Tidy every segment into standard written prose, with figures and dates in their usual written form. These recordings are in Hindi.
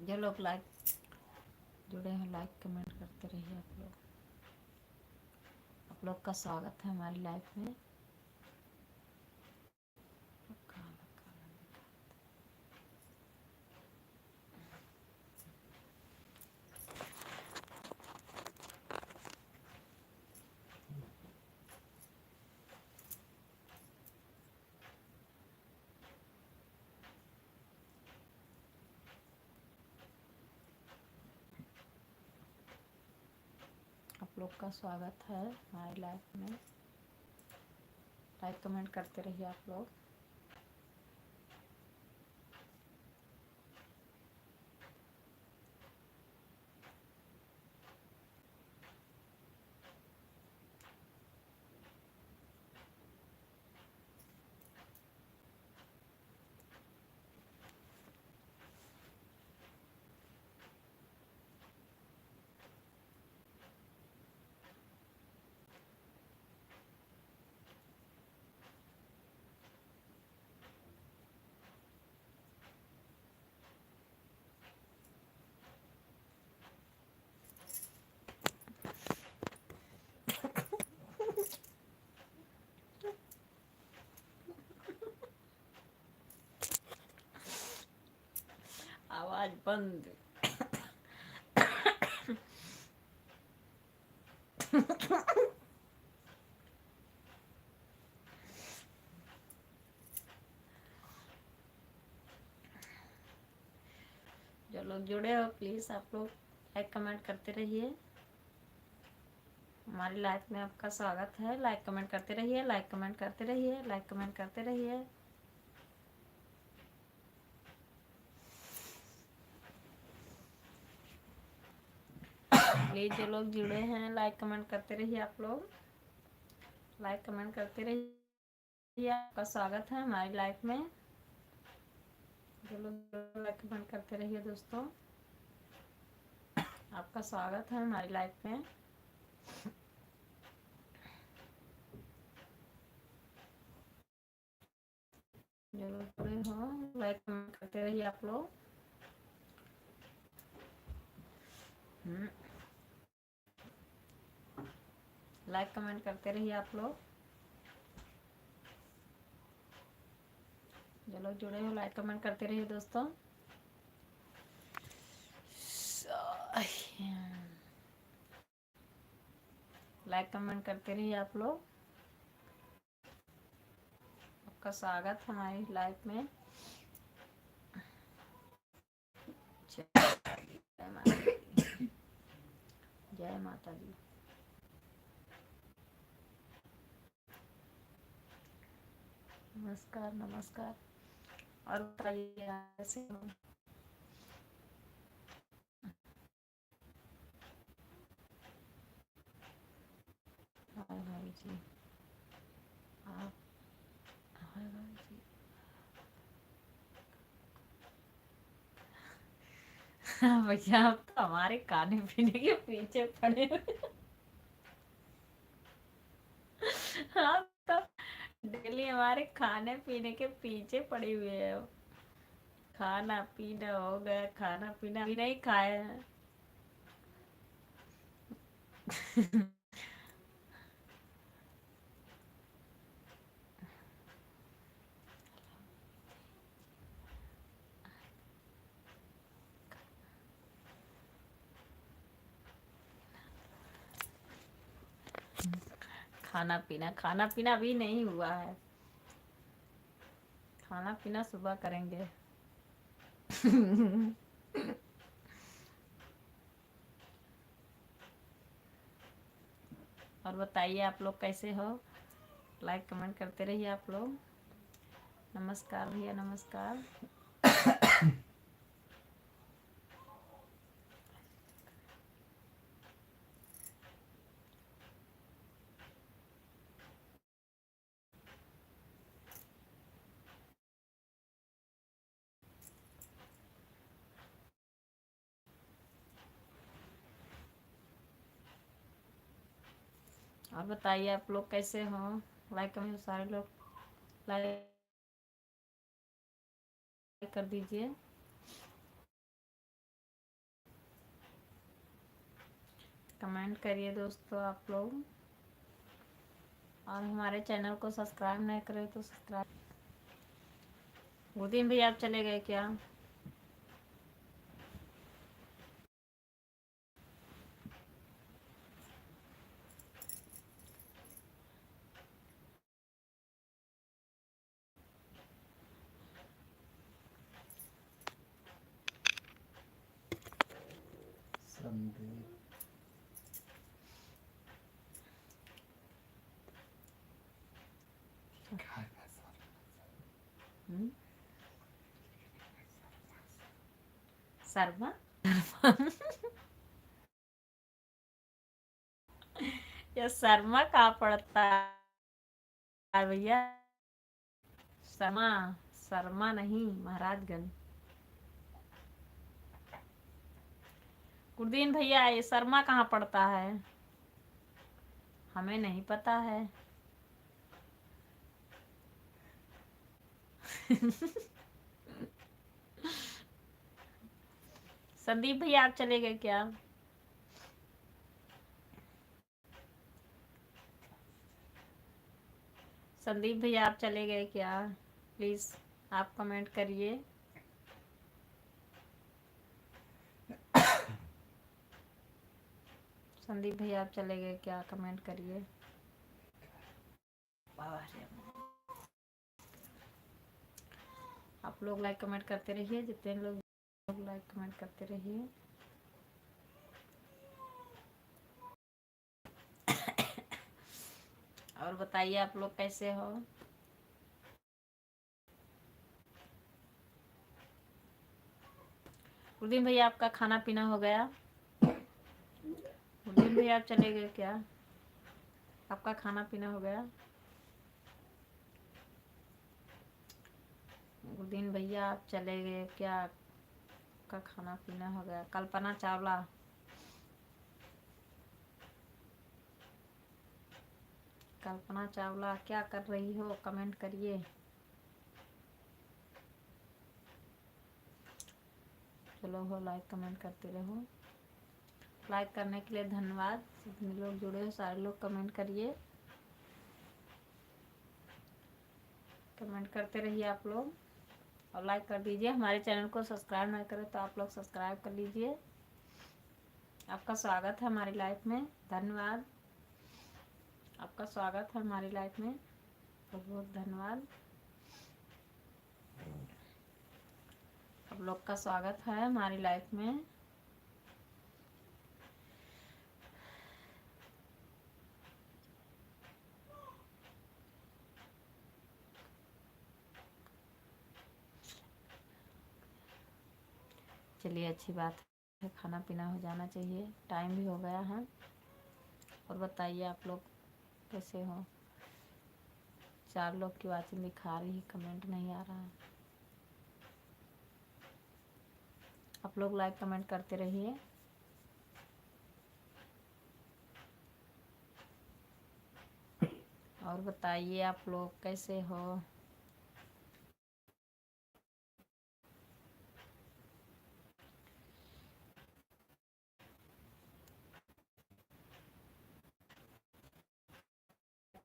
जो लोग लाइक जुड़े हैं लाइक कमेंट करते रहिए। आप लोग का स्वागत है हमारी लाइफ में। आप लोग का स्वागत है हमारी लाइफ में। लाइक कमेंट करते रहिए आप लोग। आवाज बंद। जो लोग जुड़े हो प्लीज आप लोग लाइक कमेंट करते रहिए। हमारी लाइफ में आपका स्वागत है। लाइक कमेंट करते रहिए, लाइक कमेंट करते रहिए, लाइक कमेंट करते रहिए। प्लीज जो लोग जुड़े हैं लाइक कमेंट करते रहिए। आप लोग लाइक कमेंट करते रहिए। आपका स्वागत है हमारी लाइफ में। जो लोग लाइक कमेंट करते रहिए दोस्तों, आपका स्वागत है हमारी लाइफ में। जो लोग जुड़े हो लाइक कमेंट करते रहिए आप लोग। लाइक कमेंट करते रहिए आप लोग। जो लोग जुड़े हो लाइक कमेंट करते रहिए दोस्तों। लाइक कमेंट करते रहिए आप लोग। आपका स्वागत हमारी लाइफ में। जय माता दी। नमस्कार नमस्कार। और बताइए कैसे हो? हाय भाई जी। आप हाय भाई जी। भैया आप तो हमारे खाने पीने के पीछे पड़े हुए। आप तो डेली हमारे खाने पीने के पीछे पड़े हुए हैं। खाना पीना हो गया, खाना पीना भी नहीं खाए हैं। खाना पीना भी नहीं हुआ है। खाना पीना सुबह करेंगे। और बताइए आप लोग कैसे हो? लाइक कमेंट करते रहिए आप लोग। नमस्कार भैया नमस्कार। और बताइए आप लोग कैसे हो? लाइक कमेंट सारे लोग लाइक कर दीजिए। कमेंट करिए दोस्तों आप लोग, और हमारे चैनल को सब्सक्राइब नहीं करे तो सब्सक्राइब। गुरदीन भैया आप चले गए क्या? शर्मा ये शर्मा कहाँ पड़ता है भैया? शर्मा, शर्मा नहीं, महाराजगंज। गुरदीन भैया ये शर्मा कहाँ पड़ता है? हमें नहीं पता है। संदीप भैया आप चले गए क्या? संदीप भैया आप चले गए क्या? प्लीज आप कमेंट करिए। संदीप भैया आप चले गए क्या? कमेंट करिए। आप लोग लाइक कमेंट करते रहिए, जितने लोग लाइक कमेंट करते रहिए। और बताइए आप लोग कैसे हो? गुरदीन भैया आपका खाना पीना हो गया? गुरदीन भैया आप चले गए क्या? आपका खाना पीना हो गया? गुरदीन भैया आप चले गए क्या? आपका खाना पीना हो गया? कल्पना चावला, कल्पना चावला क्या कर रही हो? कमेंट करिए। चलो हो, लाइक कमेंट करते रहो। लाइक करने के लिए धन्यवाद। जितने लोग जुड़े हो सारे लोग कमेंट करिए, कमेंट करते रहिए आप लोग, और लाइक कर दीजिए। हमारे चैनल को सब्सक्राइब नहीं करें तो आप लोग सब्सक्राइब कर लीजिए। आपका स्वागत है हमारी लाइफ में। धन्यवाद, आपका स्वागत है हमारी लाइफ में। बहुत बहुत धन्यवाद, आप लोग का स्वागत है हमारी लाइफ में। चलिए अच्छी बात है, खाना पीना हो जाना चाहिए, टाइम भी हो गया है। और बताइए आप लोग कैसे हो? 4 लोग की वाचिंग दिखा रही है, कमेंट नहीं आ रहा है। आप लोग लाइक कमेंट करते रहिए। और बताइए आप लोग कैसे हो?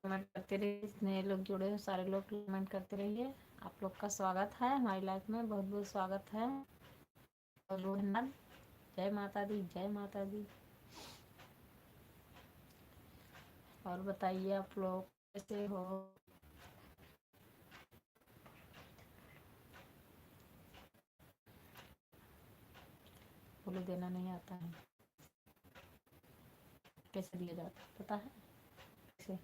कमेंट करते रहिए, जितने लोग जुड़े हो सारे लोग कमेंट करते रहिए। आप लोग का स्वागत है हमारी लाइफ में, बहुत बहुत स्वागत है। और धन्यवाद। जय माता दी, जय माता दी। और बताइए आप लोग कैसे हो? बोलो देना नहीं आता है, कैसे दिया जाता है पता है? कैसे?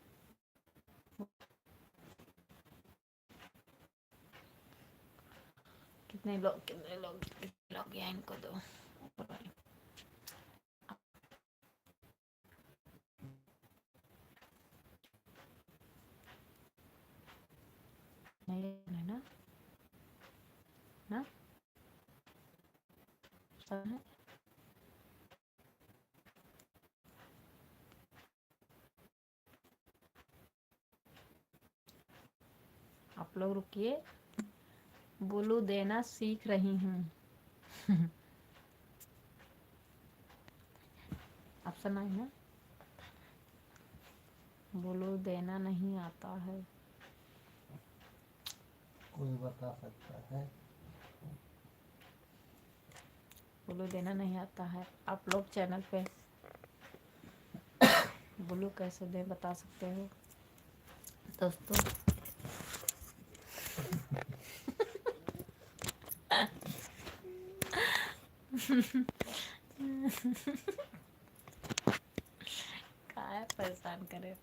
कितने लोग या इनको दो। नहीं है ना, ना सब है। आप लोग रुकिए, बोलो देना सीख रही हूँ। आप ऑप्शन है ना, बोलो देना नहीं आता है। कोई बता सकता है? बोलो देना नहीं आता है। आप लोग चैनल पे बोलो कैसे दे बता सकते हो दोस्तों। काय परेशान करे।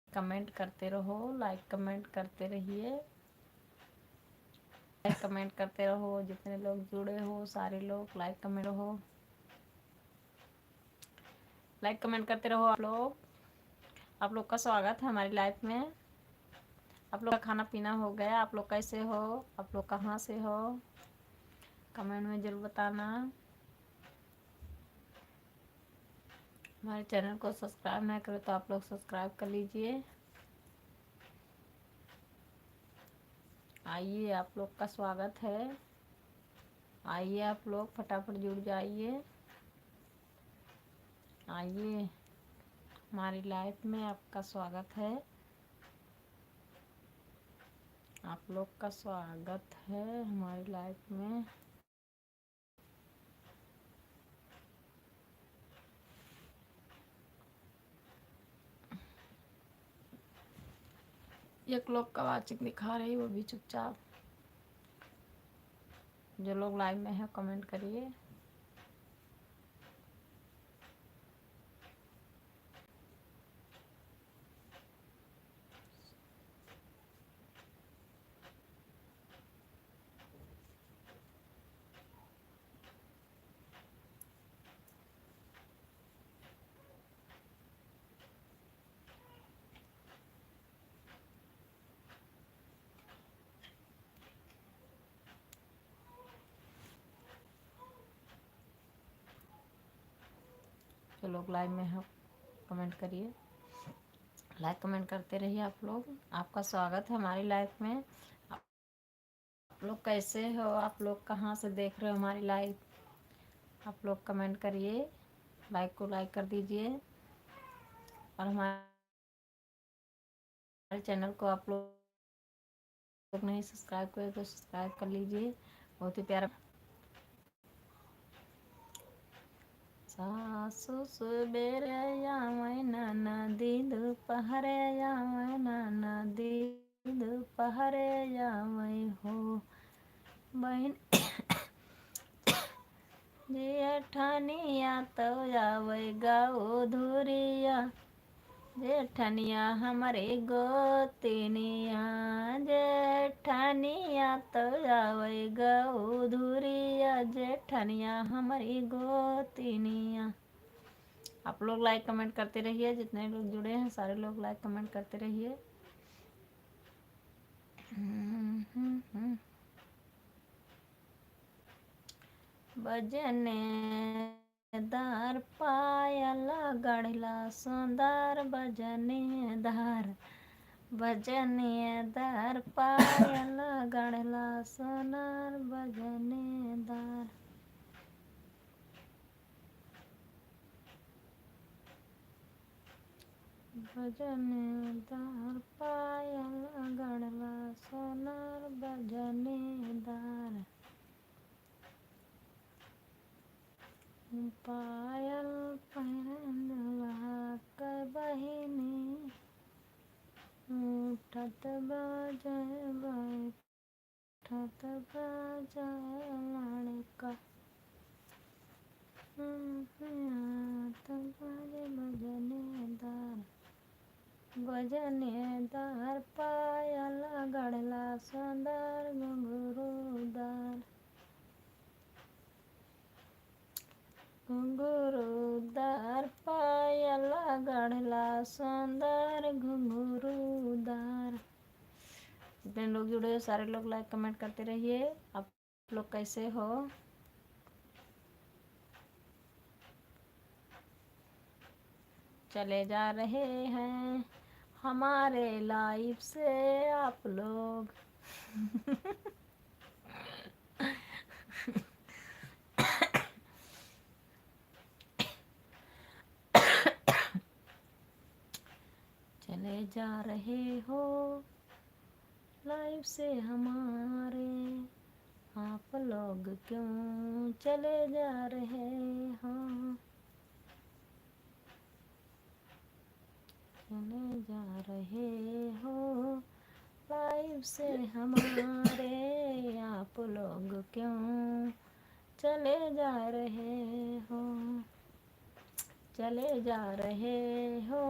कमेंट करते रहो, लाइक कमेंट करते रहिए, लाइक कमेंट करते रहो। जितने लोग जुड़े हो सारे लोग लाइक कमेंट रहो, लाइक कमेंट करते रहो। आप लोग का स्वागत है हमारी लाइफ में। आप लोग का खाना पीना हो गया? आप लोग कैसे हो? आप लोग कहाँ से हो? कमेंट में जरूर बताना। हमारे चैनल को सब्सक्राइब नहीं करो तो आप लोग सब्सक्राइब कर लीजिए। आइए, आप लोग का स्वागत है। आइए आप लोग फटाफट जुड़ जाइए। आइए, हमारी लाइफ में आपका स्वागत है। आप लोग का स्वागत है हमारी लाइफ में। एक लोग का वाचिंग दिखा रही, वो भी चुपचाप। जो लोग लाइव में है कमेंट करिए। जो लोग लाइव में है कमेंट करिए, लाइक कमेंट करते रहिए। आप लोग, आपका स्वागत है हमारी लाइफ में। आप लोग कैसे हो? आप लोग कहाँ से देख रहे हो हमारी लाइफ? आप लोग कमेंट करिए, लाइक को लाइक कर दीजिए। और हमारे चैनल को आप लोग नहीं सब्सक्राइब करे तो सब्सक्राइब कर लीजिए। बहुत ही प्यारा। सासु सुबेरे आवे नदी दोपहरे आवे नदी दोपहरे आवे हो बहन जेठनिया तो आवे गाओ धुरिया, जेठनिया हमारे गोतिनिया, जेठनिया तो आवे गाओ धुरिया, जेठनिया हमारी गोतिनिया। आप लोग लाइक कमेंट करते रहिए। जितने लोग जुड़े हैं सारे लोग लाइक कमेंट करते रहिए। बजनेदार पायल गढ़ला सुंदर बजनेदार, बजनेदार पायल गढ़ला सोनार बजनेदार। बजनेदार पायल गढ़ला सोनार बजनेदार। पायल पहनवा के बहिनी, उठत बाजे बैठत बाजे लड़का, बाजे बजनेदार, बजनेदार पायल गढ़ला सुंदर घुंघरूदार, घुंघरूदार पायल गढ़ला सुंदर घुंघरूदार। जितने लोग जुड़े हो सारे लोग लाइक कमेंट करते रहिए। आप लोग कैसे हो? चले जा रहे हैं हमारे लाइफ से आप लोग चले जा रहे हो लाइफ से हमारे, आप लोग क्यों चले जा रहे हो, चले जा रहे हो लाइफ से हमारे, आप लोग क्यों चले जा रहे हो, चले जा रहे हो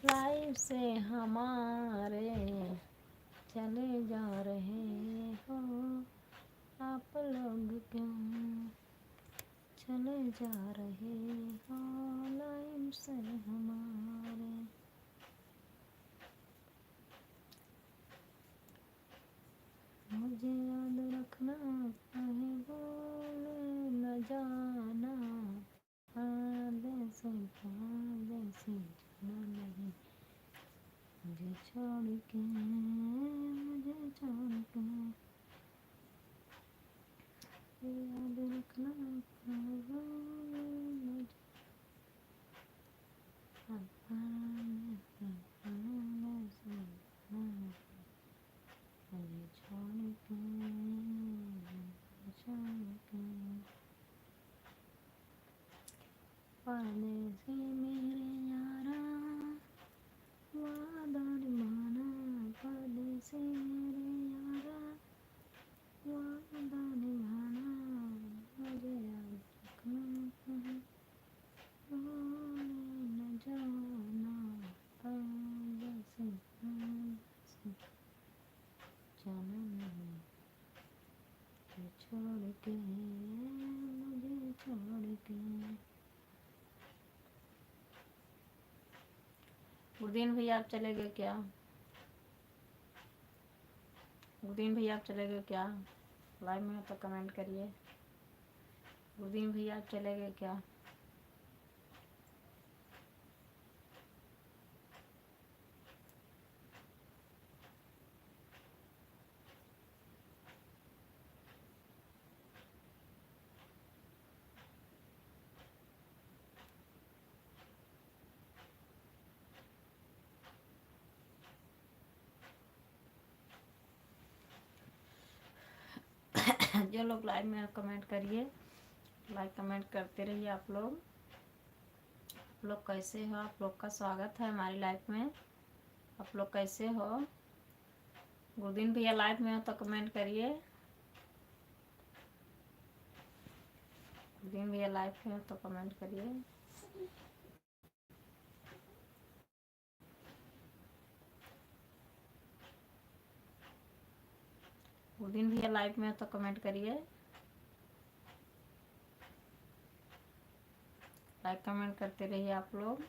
लाइफ से हमारे, चले जा रहे हो आप लोग क्यों चले जा रहे हो लाइफ से हमारे। मुझे याद रखना कहीं भूल न जाना, से जाना नहीं, मुझे छोड़ के, मुझे छोड़ के, याद रखना कहीं भूल न मुझे छोड़ के, छोड़ के, परदेसी मेरे यारा वादा निभाना, परदेसी मेरे यारा वादा निभाना, मुझे याद रखना कहीं भूल न जाना, परदेसी परदेसी जाना नहीं, मुझे छोड़ के, मुझे छोड़ के। गुरदीन भैया आप चले गए क्या? गुरदीन भैया आप चले गए क्या? लाइव में हो तो कमेंट करिए। गुरदीन भैया आप चले गए क्या? जो लोग लाइव में कमेंट करिए, लाइक कमेंट करते रहिए। आप लोग कैसे हो? आप लोग का स्वागत है हमारी लाइफ में। आप लोग कैसे हो? गुरदीन भैया लाइव में हो तो कमेंट करिए। गुरदीन भैया लाइव में हो तो कमेंट करिए। गुरदीन भैया लाइव में हो तो कमेंट करिए। लाइक कमेंट करते रहिए। आप लोग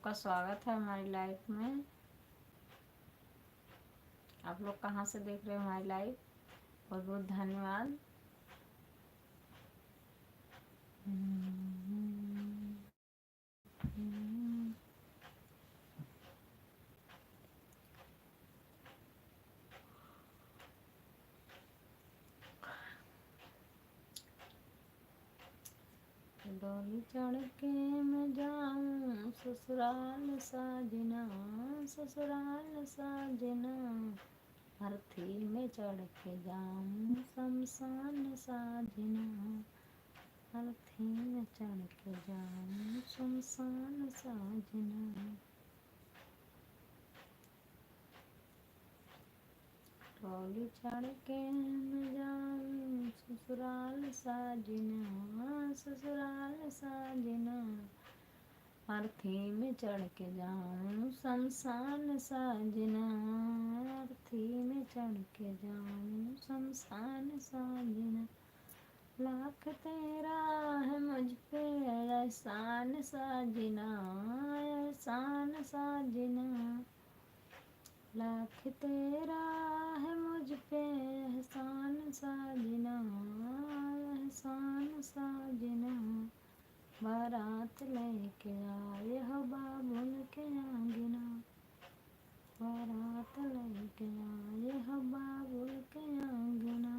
का स्वागत है हमारी लाइफ में। आप लोग कहाँ से देख रहे हो हमारी लाइव? बहुत बहुत धन्यवाद। डोली चढ़ के मैं जाऊं ससुराल साजना, ससुराल साजना, अर्थी में चढ़ के जाऊं शमशान साजना, अर्थी में चढ़ के जाऊं शमशान साजना। डोली चढ़ के मैं जाऊं ससुराल साजना, ससुराल साजना, अर्थी में चढ़ के जाऊं शमशान साजना, अर्थी में चढ़ के जाऊं शमशान साजना। लाख तेरा है मुझ पे एहसान साजना, एहसान साजना, लाख तेरा है मुझ पे एहसान साजना, एहसान साजना, बारात लेके आए हो बाबुल के आंगना, बारात लेके आए हो बाबुल के आंगना,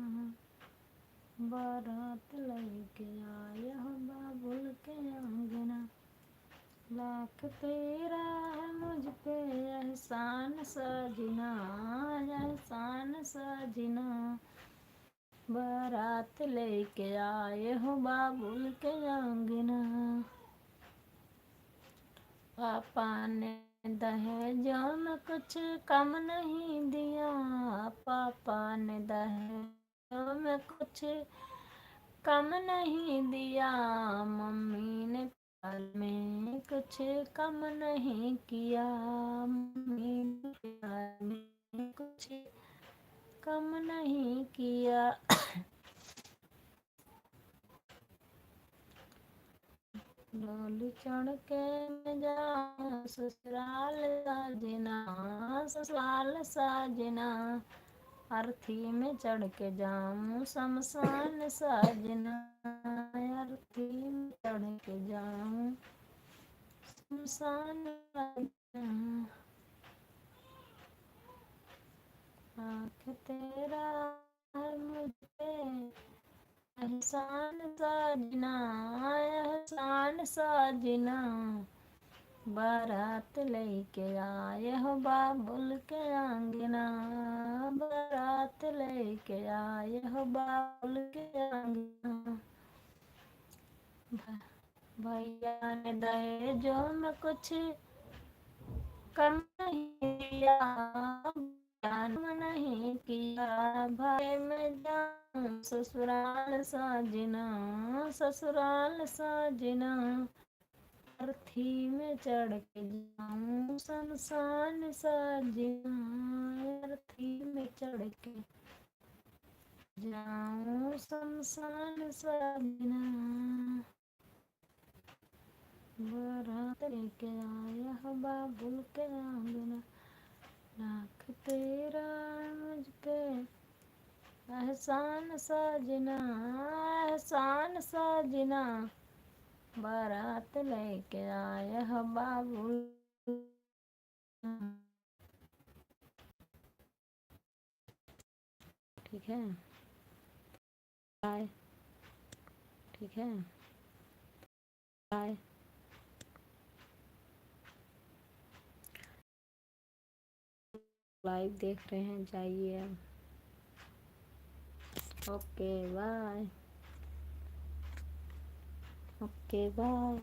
बारात लेके आए हो बाबुल के आंगना। लाख तेरा है मुझ पे एहसान साजना, एहसान साजना, बारात लेके आए हो बाबुल के आंगना। पापा ने दहेजों में कुछ कम नहीं दिया, पापा ने दहेजों में कुछ कम नहीं दिया, मम्मी ने प्यार में कुछ कम नहीं किया, मम्मी ने प्यार में कुछ कम नहीं किया। डोली चढ़ के मैं जाऊं ससुराल साजना, ससुराल साजना, अर्थी में चढ़ के जाऊं शमशान साजना, अर्थी में चढ़ के जाऊं शमशान साजना। आँख तेरा है मुझ पे एहसान साजना, एहसान साजना, बारात लेके आए हो बाबुल के आंगना, बारात लेके आए हो बाबुल के आंगना। भैया ने दहेजों में कुछ कम नहीं किया, ध्यान नहीं किया, भाई में जाऊं ससुराल साजना, ससुराल साजना, अर्थी में चढ़ के जाऊं शमशान साजना, अर्थी में चढ़ के जाऊं शमशान साजना, बारात लेके आया हो बाबुल के आंगना। लाख तेरा मुझ पे एहसान साजना, एहसान साजना, बारात लेके आया हो बाबुल। ठीक है, बाय। ठीक है, बाय। लाइव देख रहे हैं जाइए अब। Okay bye, okay bye.